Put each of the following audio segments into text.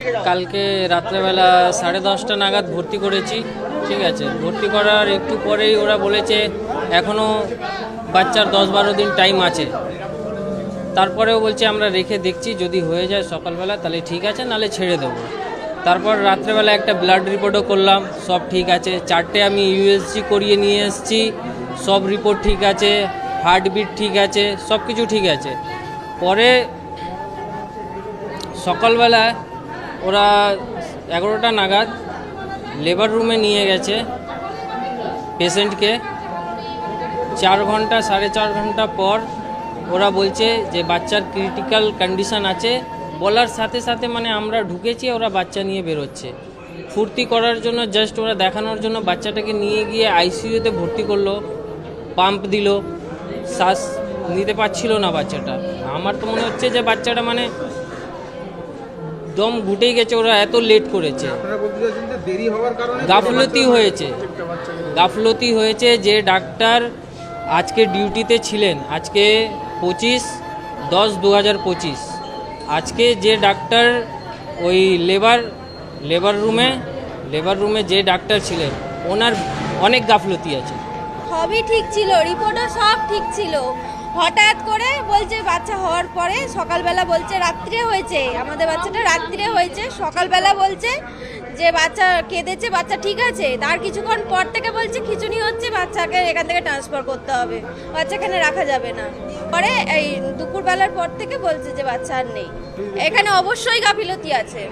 কালকে রাত্রেবেলা 10:30 নাগাদ ভর্তি করেছি। ঠিক আছে, ভর্তি করার একটু পরেই ওরা বলেছে এখনও বাচ্চার 10-12 দিন টাইম আছে। তারপরেও বলছে আমরা রেখে দেখছি, যদি হয়ে যায় সকালবেলা তাহলে ঠিক আছে, নাহলে ছেড়ে দেবো। তারপর রাত্রেবেলা একটা ব্লাড রিপোর্টও করলাম, সব ঠিক আছে। 4টে আমি ইউএসজি করিয়ে নিয়ে এসেছি, সব রিপোর্ট ঠিক আছে, হার্টবিট ঠিক আছে, সব কিছু ঠিক আছে। পরে সকালবেলা ওরা 11টা নাগাদ লেবার রুমে নিয়ে গেছে পেশেন্টকে। 4 ঘন্টা 4.5 ঘন্টা পর ওরা বলছে যে বাচ্চার ক্রিটিক্যাল কন্ডিশন আছে। বলার সাথে সাথে মানে আমরা ঢুকেছি, ওরা বাচ্চা নিয়ে বেরোচ্ছে। ফুর্তি করার জন্য, জাস্ট ওরা দেখানোর জন্য বাচ্চাটাকে নিয়ে গিয়ে আইসিইউতে ভর্তি করলো, পাম্প দিল, শ্বাস নিতে পারছিল না বাচ্চাটা। আমার তো মনে হচ্ছে যে বাচ্চাটা মানে দম ঘুটেই গেছে, ওরা এত লেট করেছে। গাফলতি হয়েছে যে ডাক্তার আজকে ডিউটিতে ছিলেন, আজকে 25/10/2025। আজকে যে ডাক্তার ওই লেবার রুমে যে ডাক্তার ছিলেন, ওনার অনেক গাফলতি আছে। সবই ঠিক ছিল, রিপোর্টও সব ঠিক ছিল। হঠাৎ করে বলছে বাচ্চা হওয়ার পরে সকালবেলা বলছে রাত্রে হয়েছে, আমাদের বাচ্চাটা রাত্রে হয়েছে। সকালবেলা বলছে যে বাচ্চা কেঁদেছে, বাচ্চা ঠিক আছে। তার কিছুক্ষণ পর থেকে বলছে খিঁচুনি হচ্ছে, বাচ্চাকে এখান থেকে ট্রান্সফার করতে হবে, বাচ্চা এখানে রাখা যাবে না। পরে এই দুপুরবেলার পর থেকে বলছে যে বাচ্চা আর নেই। এখানে অবশ্যই গাফিলতি আছে।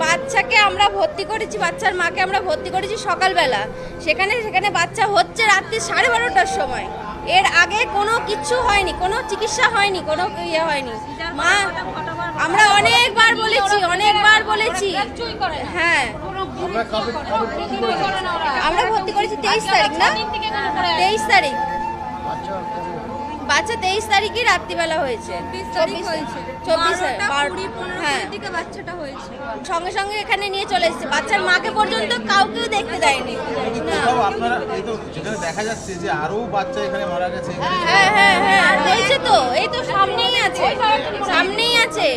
বাচ্চাকে আমরা ভর্তি করেছি, বাচ্চার মাকে আমরা ভর্তি করেছি সকালবেলা। সেখানে বাচ্চা হচ্ছে রাত্রি 12:30টার সময়। এর আগে কোনো কিছু হয়নি, কোনো চিকিৎসা হয়নি, কোনো ইয়ে হয়নি। মা আমরা অনেকবার বলেছি। হ্যাঁ, আমরা ভর্তি করেছি 23 তারিখ না, 23 তারিখ। বাচ্চা 23 তারিখই রাত্রিবেলা হয়েছে, 24 হ্যাঁ বাচ্চাটা হয়েছে। সঙ্গে সঙ্গে এখানে নিয়ে চলে এসেছে, বাচ্চার মাকে পর্যন্ত কাউকেও দেখতে দেয়নি। দেখা যাচ্ছে যে আরো বাচ্চা এখানে মারা গেছে। হ্যাঁ হয়েছে তো, এই তো সামনেই আছে।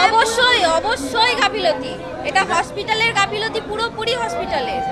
অবশ্যই গাফিলতি, এটা হসপিটালের গাফিলতি, পুরোপুরি হসপিটালের।